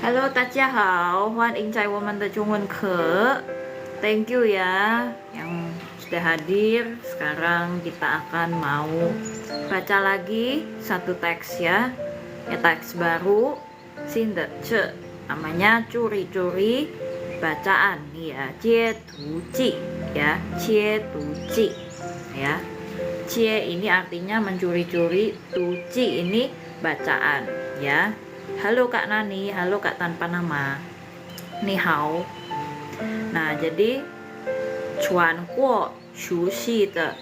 Halo, 大家好，欢迎在我们的中文课。Thank you ya yang sudah hadir. Sekarang kita akan mau baca lagi satu teks ya. Teks baru, Sindeche. Namanya curi-curi bacaan ya, Jie Tu Ji ya, Jie Tu Ji ya. Jie ini artinya mencuri-curi, Tu Ji ini bacaan ya. Halo Kak Nani, halo Kak tanpa nama. Ni hao. Nah, jadi 穿过熟悉的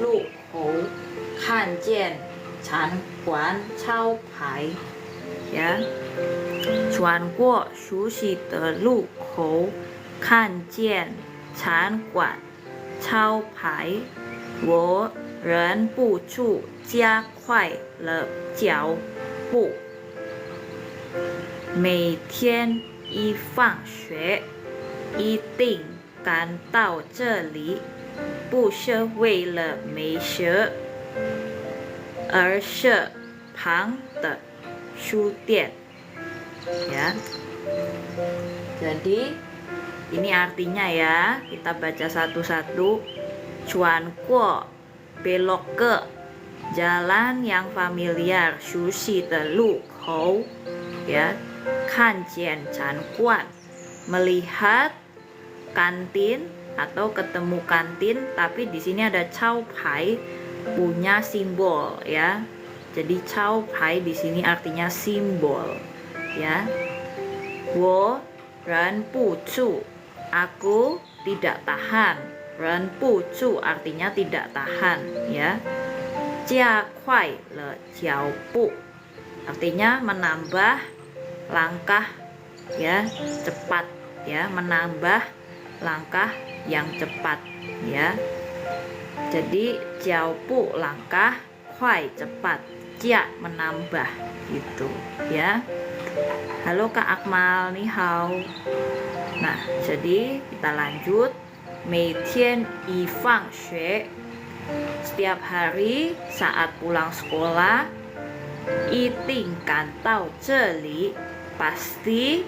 路口，看见餐馆招牌呀。穿过熟悉的路口，看见餐馆招牌，我忍不住加快了脚步。每天一放学，一定赶到这里，不是为了美食，而是旁的书店。Ya, jadi ini artinya ya, kita baca satu-satu. Cuan kuo, belok ke jalan yang familiar, sushi de lu kou ya, kan jian chan guan, melihat kantin atau ketemu kantin, tapi di sini ada chao pai punya simbol ya. Jadi chao pai di sini artinya simbol ya. Wo ren pu cu, aku tidak tahan. Ren pu cu artinya tidak tahan ya. Jia kuai le jiao pu artinya menambah langkah ya, cepat ya, menambah langkah yang cepat ya. Jadi jiao pu langkah, kuai cepat, jia menambah gitu ya. Halo Kak Akmal, ni hao. Nah, jadi kita lanjut. 每天一放学 setiap hari saat pulang sekolah, 一定赶到这里 pasti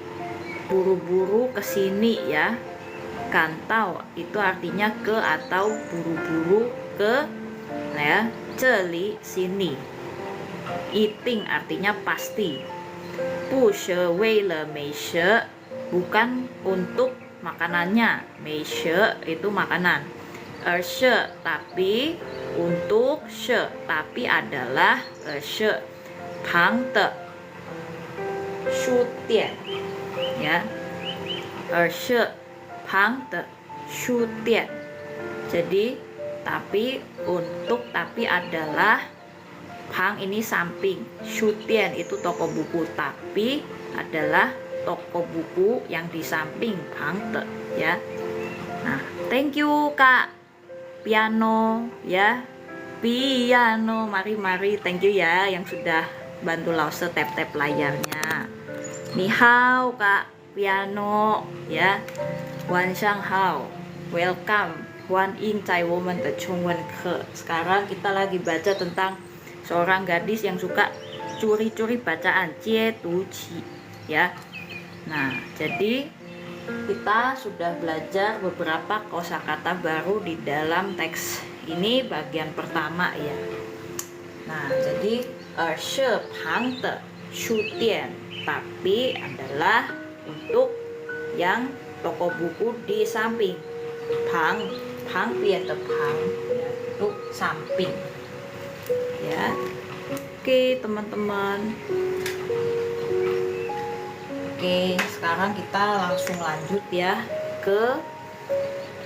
buru-buru kesini ya. Kantau itu artinya ke atau buru-buru ke ya. 这里 sini. 一定 artinya pasti. 不是为了美食 bukan untuk makanannya. 美食 itu makanan. 而是 tapi, untuk, 是 tapi adalah, 是旁的书店ya. 而是旁的书店. Jadi tapi, untuk, tapi adalah. Pang ini samping, Shutian itu toko buku, tapi adalah toko buku yang di samping Pangte ya. Nah, thank you Kak Piano ya. Piano, mari thank you ya yang sudah bantu Lause tap-tap layarnya. Ni hao Kak Piano ya. Wan Shang Hao, welcome. Wan Ing Cai Woman de Chungwen Ke. Sekarang kita lagi baca tentang seorang gadis yang suka curi-curi bacaan, Jie Tu Ji ya. Nah, jadi kita sudah belajar beberapa kosakata baru di dalam teks ini bagian pertama ya. Nah, jadi she pang de shu dian, tapi adalah untuk yang toko buku di samping. Pang pie de pang ya, untuk samping. Ya, oke teman-teman. Oke, sekarang kita langsung lanjut ya ke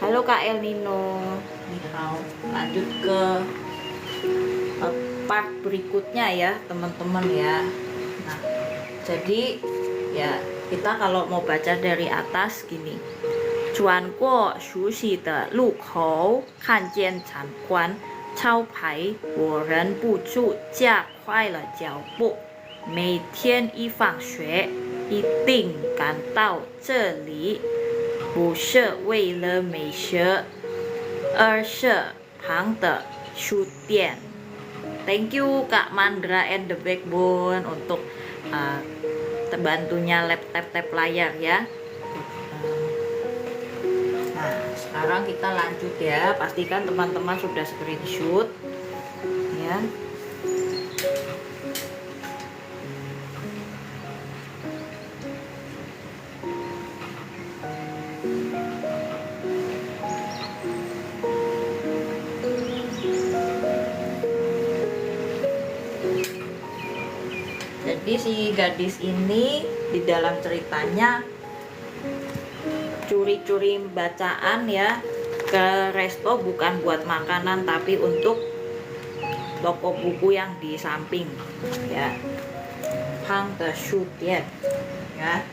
halo Kak El Nino. Lanjut ke part berikutnya ya teman-teman ya. Nah, jadi ya kita kalau mau baca dari atas gini. 穿过熟悉的路口，看见餐馆招牌，我忍不住加快了脚步。每天一放学，一定赶到这里，不是为了美食，而是旁的书店。Thank you Kak Mandra and the Backbone untuk bantunya tap layar ya. Nah, sekarang kita lanjut ya. Pastikan teman-teman sudah screenshot ya. Jadi si gadis ini di dalam ceritanya curi-curi bacaan ya, ke resto bukan buat makanan tapi untuk toko buku yang di samping ya. Hang de Shu Dian ya.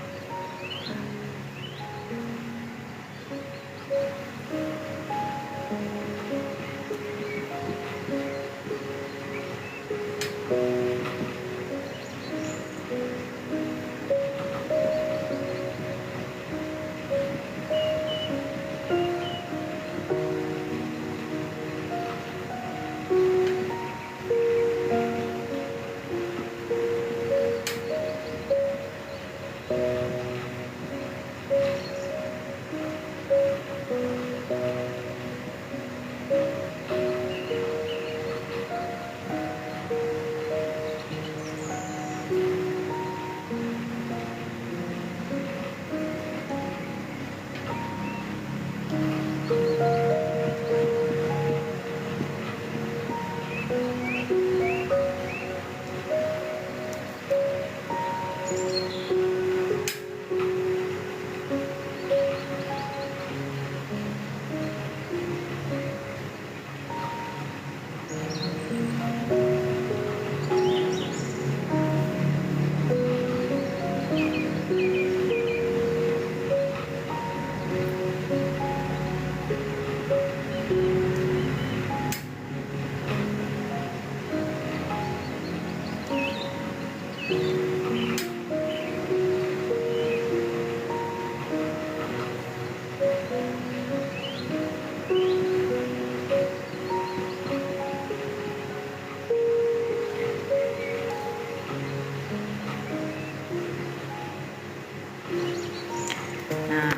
Nah,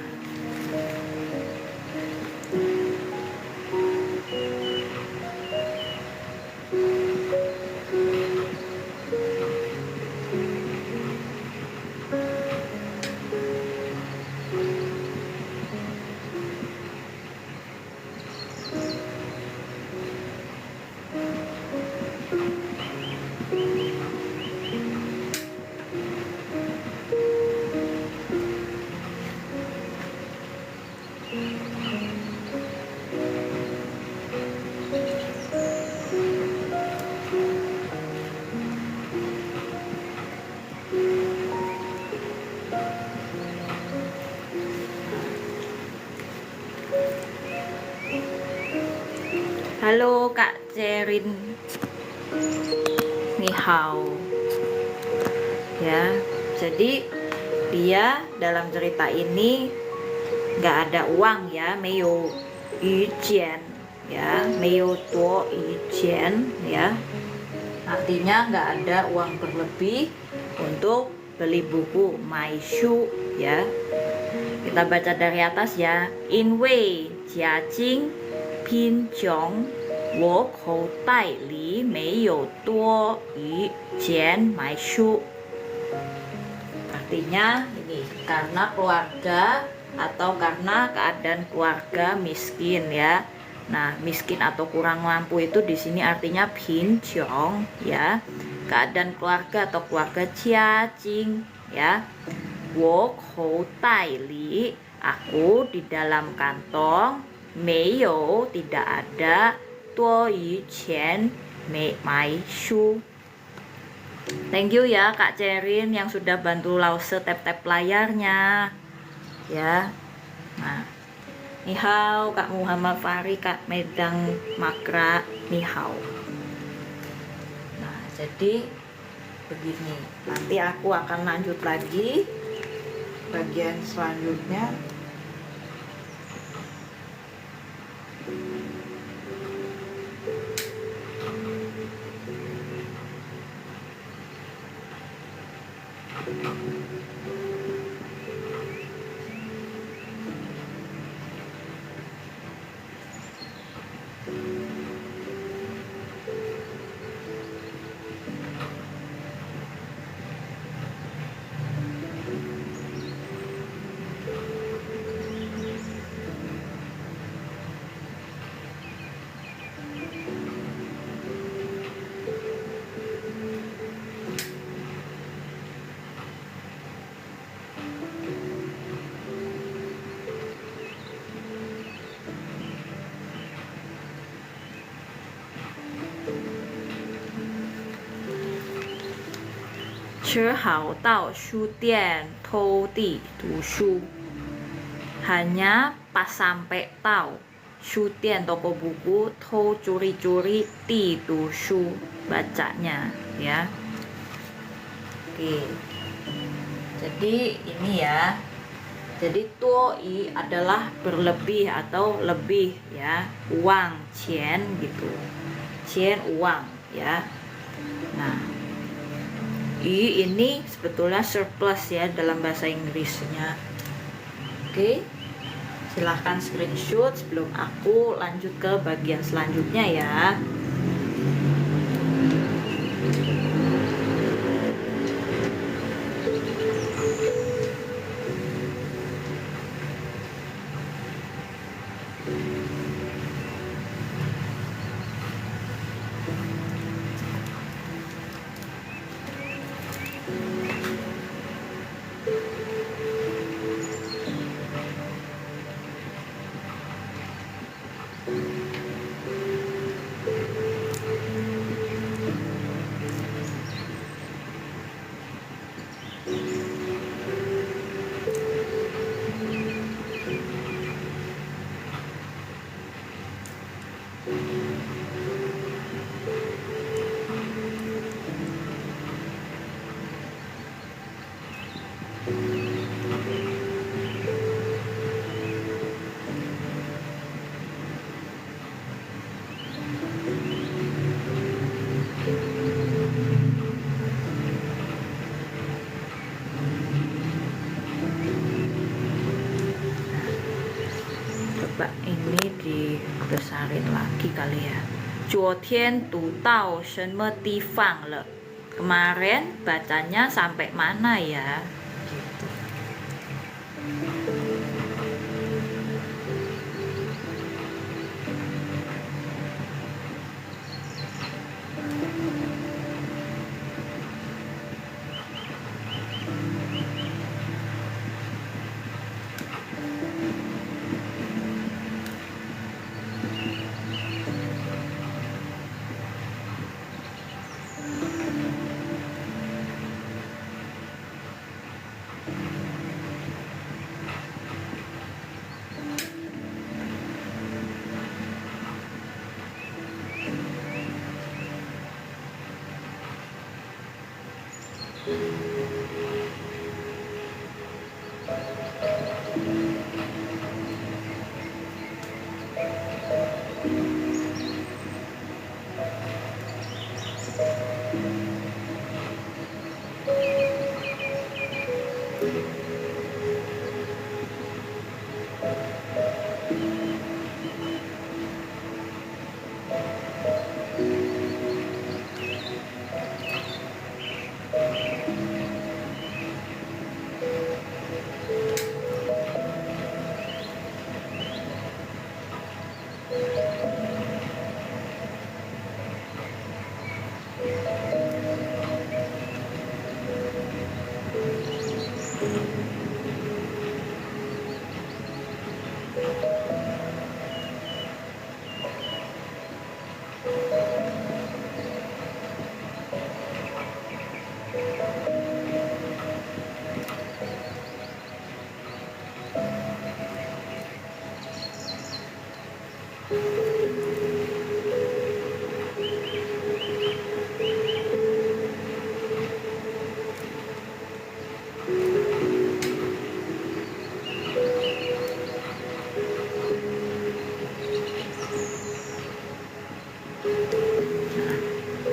halo Kak Cerin, ni hao ya. Jadi dia dalam cerita ini nggak ada uang ya, meiou yu jian ya, meiou duo yu jian ya. Artinya nggak ada uang berlebih untuk beli buku mai shu ya. Kita baca dari atas ya. In wei jia jing贫穷，我口袋里没有多余钱买书。Artinya ini karena keluarga atau karena keadaan keluarga miskin ya. Nah, miskin atau kurang mampu itu di sini artinya pinjong ya. Keadaan keluarga atau keluarga jiajing ya. Wo kou tai li, aku di dalam kantong, meiyo tidak ada, tuo yu qian mai shu. Thank you ya Kak Cerin yang sudah bantu Lause tap layarnya ya. Nah, ni hao Kak Muhammad Fahri, Kak Medang Makra, ni hao. Nah, jadi begini, nanti aku akan lanjut lagi bagian selanjutnya. 吃好到书店偷地读书. Hanya pas sampai tau Shutian toko buku, to curi-curi, ti tusu bacanya ya. Oke. Jadi ini ya. Jadi tuoi adalah berlebih atau lebih ya. Uang, qian gitu. Qian uang ya. Nah, ini sebetulnya surplus ya dalam bahasa Inggrisnya. Oke. Silahkan screenshot sebelum aku lanjut ke bagian selanjutnya ya. Coba ini dibesarin lagi kali ya. 昨天读到什么地方了? Kemarin bacanya sampai mana ya? Gitu.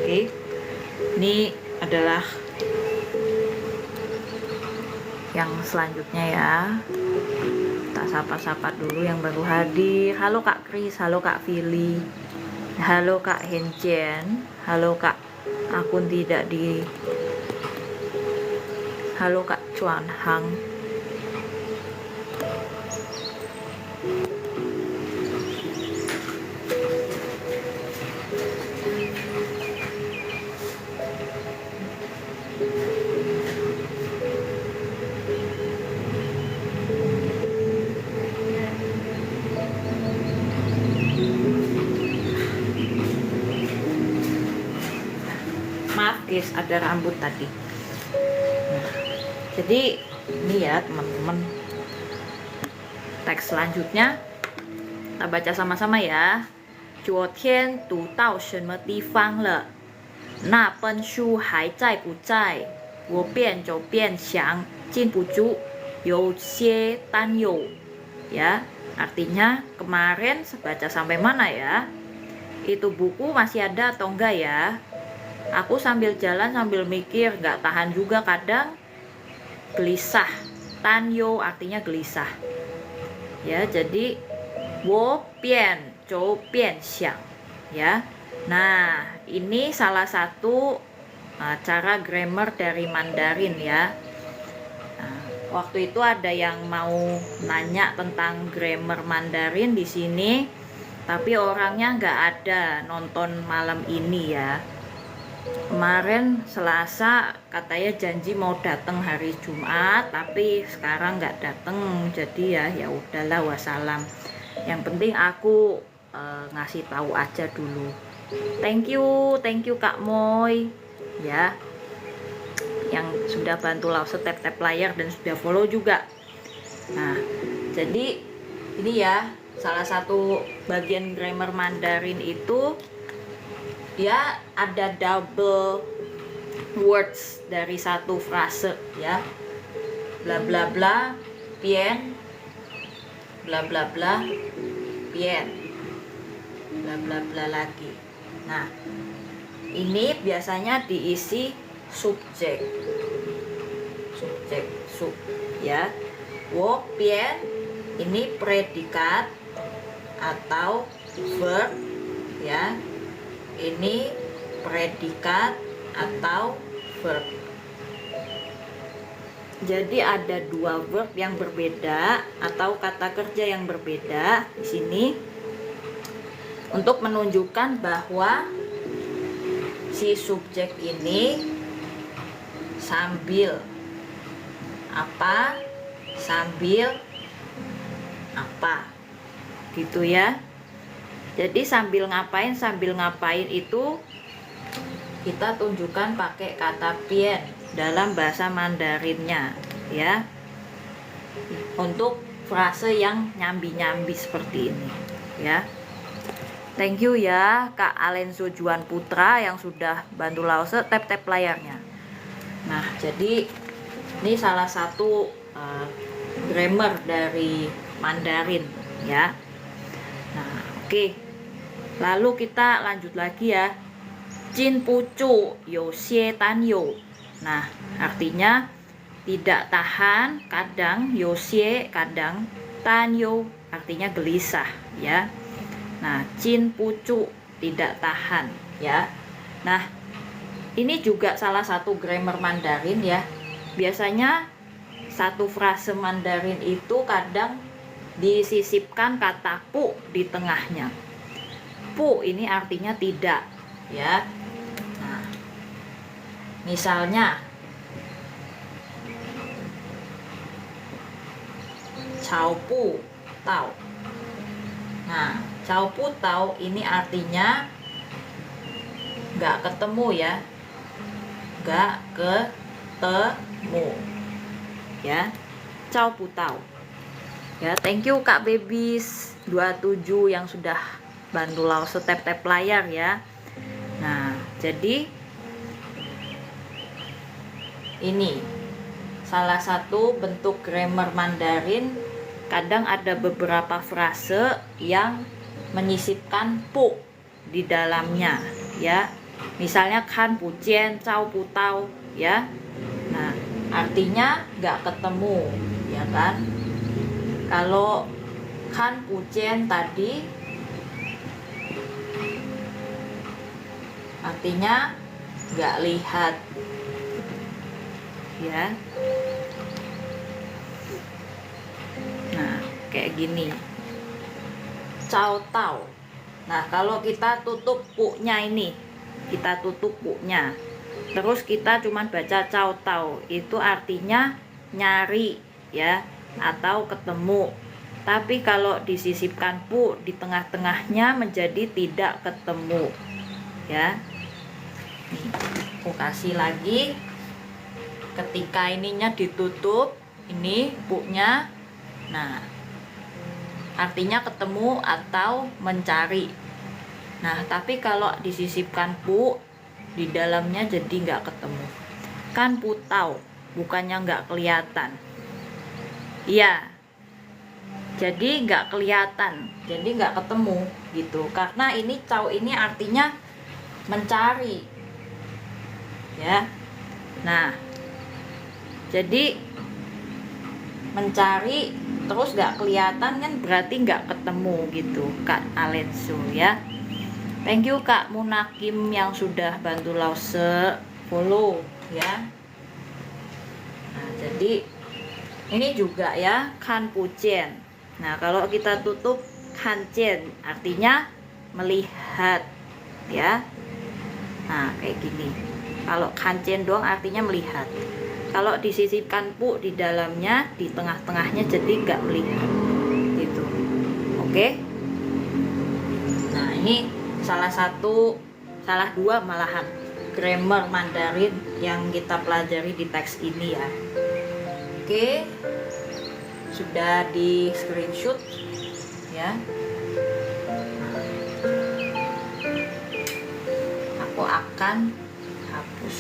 Oke, ini adalah yang selanjutnya ya. Kita sapa-sapa dulu yang baru hadir. Halo Kak Kris, halo Kak Vili, halo Kak Henjen, halo Kak akun tidak di, halo Kak Chuan Hang. Maaf guys, ada rambut tadi. Jadi ini ya teman-teman, teks selanjutnya kita baca sama-sama ya. 昨天读到什么地方了？那本书还在不在？我变就变强，禁不住，有些担忧. Ya, artinya kemarin baca sampai mana ya? Itu buku masih ada atau enggak ya? Aku sambil jalan sambil mikir, nggak tahan juga kadang gelisah. Tanyo artinya gelisah. Ya, jadi wo bian zhou bian xiang. Ya. Nah, ini salah satu cara grammar dari Mandarin ya. Nah, waktu itu ada yang mau nanya tentang grammar Mandarin di sini, tapi orangnya nggak ada nonton malam ini ya. Kemarin Selasa katanya janji mau datang hari Jumat, tapi sekarang nggak datang. Jadi ya udahlah, wassalam. Yang penting aku ngasih tahu aja dulu. Thank you Kak Moy ya, yang sudah bantu Lause tap layar dan sudah follow juga. Nah, jadi ini ya salah satu bagian grammar Mandarin itu dia ada double words dari satu frase ya, bla bla bla bien, bla bla bla bien, bla bla bla lagi. Nah, ini biasanya diisi subjek sub ya. Wo bien ini predikat atau verb ya. Ini predikat atau verb. Jadi ada dua verb yang berbeda atau kata kerja yang berbeda di sini untuk menunjukkan bahwa si subjek ini sambil apa, sambil apa gitu ya. Jadi sambil ngapain itu kita tunjukkan pakai kata bien dalam bahasa Mandarinnya ya, untuk frase yang nyambi-nyambi seperti ini ya. Thank you ya Kak Alenso Juan Putra yang sudah bantu Lause tap layarnya. Nah, jadi ini salah satu grammar dari Mandarin ya. Nah, oke. Lalu kita lanjut lagi ya. Jin pucu you xie tan you. Nah, artinya tidak tahan, kadang you xie kadang, tan you artinya gelisah ya. Nah, jin pucu tidak tahan ya. Nah, ini juga salah satu grammar Mandarin ya. Biasanya satu frase Mandarin itu kadang disisipkan kata pu di tengahnya. Pu ini artinya tidak ya. Nah, misalnya Cao pu tao. Nah, Cao pu tao ini artinya nggak ketemu ya, nggak ketemu ya. Cao pu tao ya. Thank you Kak Bebis 27 yang sudah bantu Lause tap layar ya. Nah, jadi ini salah satu bentuk grammar Mandarin. Kadang ada beberapa frase yang menyisipkan pu di dalamnya ya. Misalnya kan pu jian, cao pu tao ya. Nah, artinya nggak ketemu ya kan. Kalau kan pu jian tadi artinya nggak lihat ya. Nah, kayak gini. Cao tao. Nah, kalau kita tutup pu-nya ini, kita tutup pu-nya, terus kita cuman baca cao tao, itu artinya nyari ya, atau ketemu. Tapi kalau disisipkan pu di tengah-tengahnya menjadi tidak ketemu ya. Nih, aku kasih lagi ketika ininya ditutup, ini puknya, nah artinya ketemu atau mencari. Nah tapi kalau disisipkan pu, di dalamnya jadi nggak ketemu. Kan putau, bukannya nggak kelihatan. Iya, jadi nggak kelihatan, jadi nggak ketemu gitu. Karena ini cau ini artinya mencari, ya. Nah, jadi mencari terus nggak kelihatan kan berarti nggak ketemu gitu, Kak Alensu ya. Thank you Kak Munakim yang sudah bantu Lause follow ya. Nah, jadi ini juga ya kan pujian. Nah, kalau kita tutup kan jian artinya melihat ya. Nah, kayak gini. Kalau kan jian doang artinya melihat. Kalau disisipkan pu di dalamnya, di tengah-tengahnya jadi nggak melihat gitu. Oke. Nah, ini salah dua malahan grammar Mandarin yang kita pelajari di teks ini ya. Oke, sudah di screenshot ya. Aku akan hapus.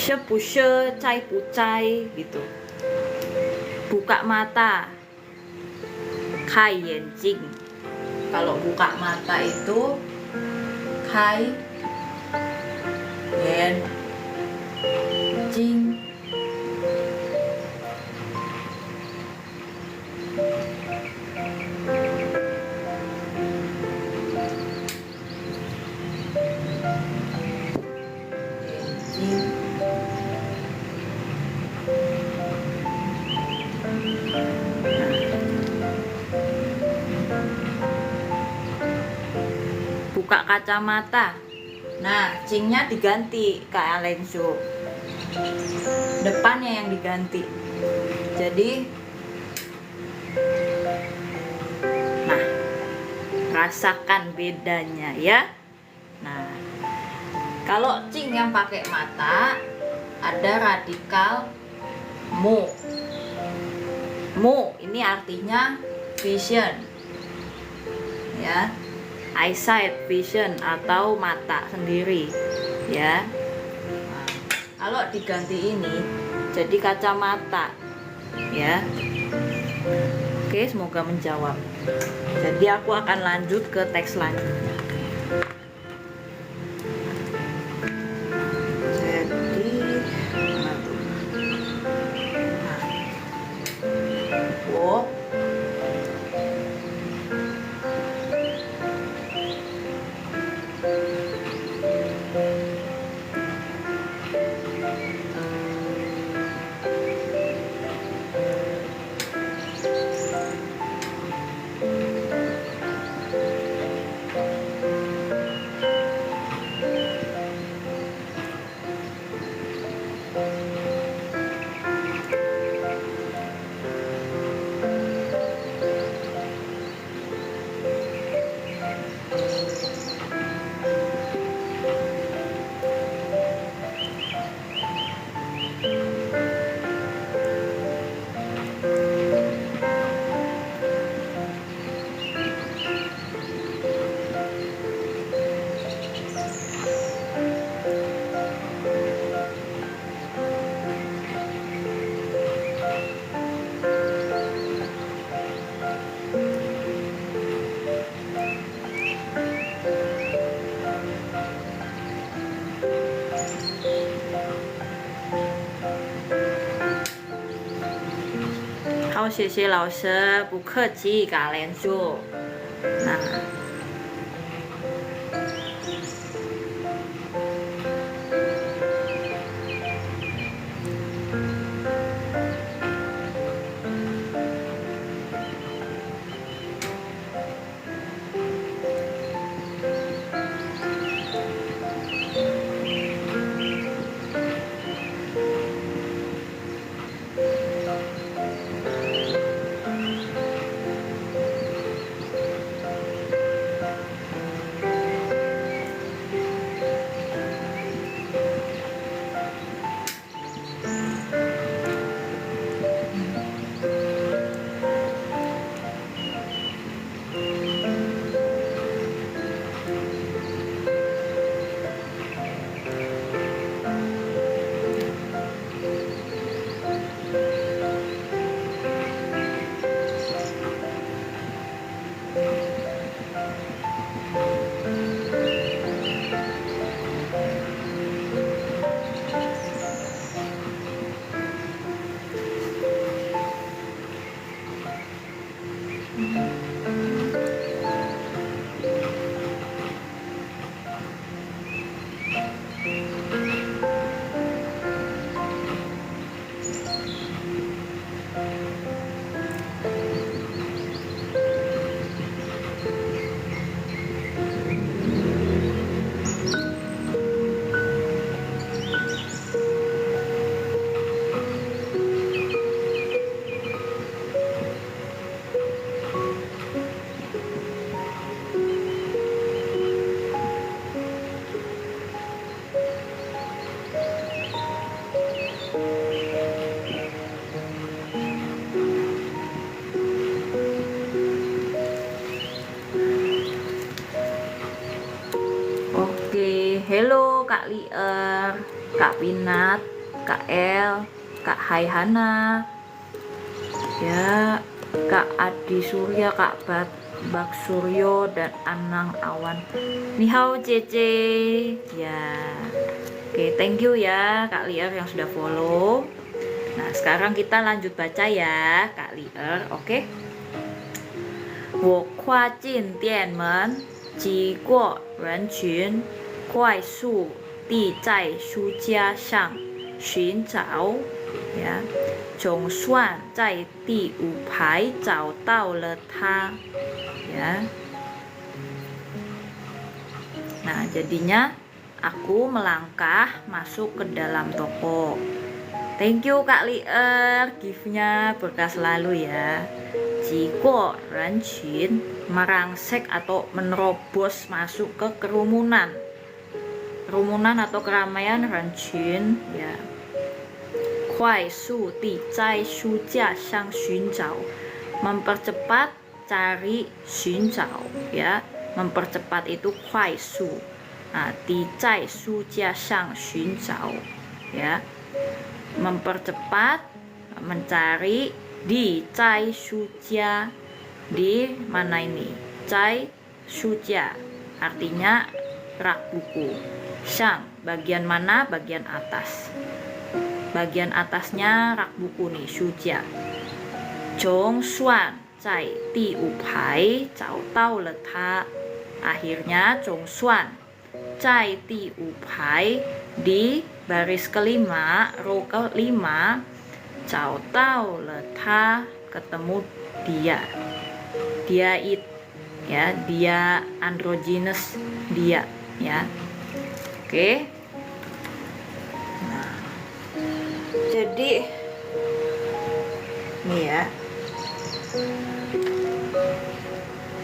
Shepushe, cai pucai gitu. Buka mata, kai yanjing. Kalau buka mata itu kai yanjing. Buka kacamata. Nah, cingnya diganti Kak Alensu. Depannya yang diganti. Jadi nah, rasakan bedanya ya. Nah, kalau cing yang pakai mata ada radikal mu. Mu ini artinya vision. Ya. Eyesight, vision atau mata sendiri ya. Nah, kalau diganti ini jadi kacamata ya. Oke, semoga menjawab. Jadi aku akan lanjut ke teks selanjutnya. Jadi mana tuh? Nah. Oh.好，谢谢老师，不客气，感恩主。Nah, Oke, hello Kak Lier, Kak Pinat, Kak El, Kak Haihana, ya, Kak Adi Surya, Kak Bak Suryo, dan Anang Awan. Ni hao Cece, ya. Oke, thank you ya Kak Lier yang sudah follow. Nah, sekarang kita lanjut baca ya Kak Lier, oke? 我跨进店门，挤过人群，快速地在书架上寻找，呀，总算在第5排找到了它，ya. Nah, jadinya aku melangkah masuk ke dalam toko. Thank you Kak Lier, gift-nya berkah selalu ya. Jiko Ranchin, merangsek atau menerobos masuk ke kerumunan atau keramaian Ranchin, ya. Kuai su di zai shu jia xiang xun zhao, mempercepat cari xun zhao, ya. Mempercepat itu kuai su. Nah, di zai shu jia xiang xun zhao, ya. Mempercepat mencari di zai shujia, di mana ini zai shujia artinya rak buku, shang bagian mana, bagian atas, bagian atasnya rak buku nih shujia. Zhong suan zai di 5排找到了它, akhirnya Zhong suan zai di 5排 di baris kelima, row kelima, 找到了他, ketemu dia. Dia it, ya, dia androgynous, dia, ya. Oke. Nah, jadi ini ya.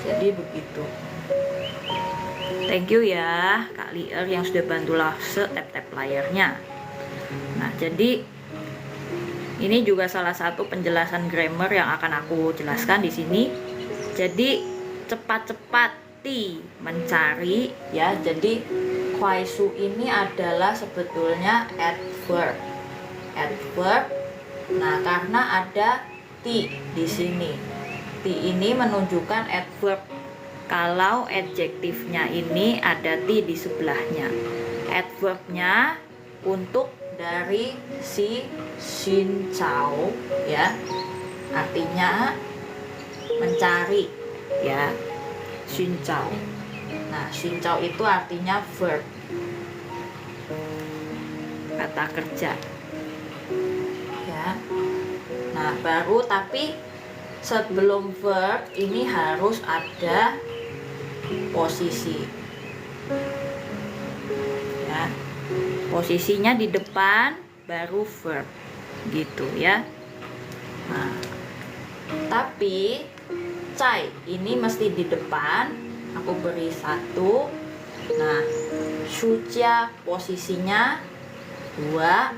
Jadi begitu. Thank you ya Kak Lier yang sudah bantu lase tap-tap layarnya. Nah, jadi ini juga salah satu penjelasan grammar yang akan aku jelaskan di sini. Jadi cepat-cepat ti mencari, ya. Jadi kuaisu ini adalah sebetulnya adverb. Adverb. Nah, karena ada ti di sini. Ti ini menunjukkan adverb. Kalau adjektifnya ini ada ti di sebelahnya. Adverbnya untuk dari si xin chao, ya, artinya mencari, ya, xin chao. Nah, xin chao itu artinya verb, kata kerja, ya. Nah, baru tapi sebelum verb ini harus ada posisi, ya. Posisinya di depan baru verb, gitu ya. Nah, tapi cai ini mesti di depan, aku beri 1. Nah, shucia posisinya 2,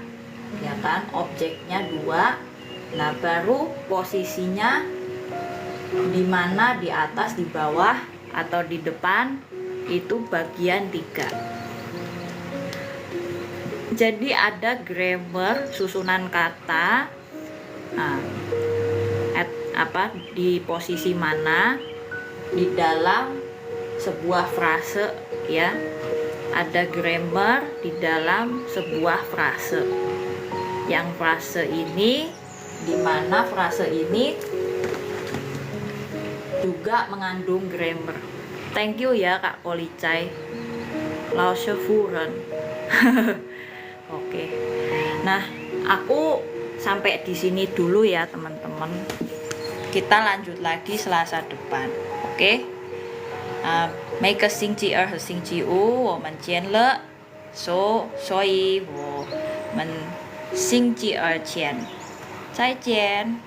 ya kan, objeknya 2. Nah, baru posisinya di mana, di atas, di bawah, atau di depan, itu bagian 3. Jadi ada grammar, susunan kata, di posisi mana di dalam sebuah frase, ya. Ada grammar di dalam sebuah frase. Yang frase ini, di mana frase ini juga mengandung grammar. Thank you ya Kak Policai. Lao Shefuren. Oke. Nah, aku sampai di sini dulu ya, teman-teman. Kita lanjut lagi Selasa depan. Oke? 每个星期二和星期五我们见了，所以我们星期二见，再见。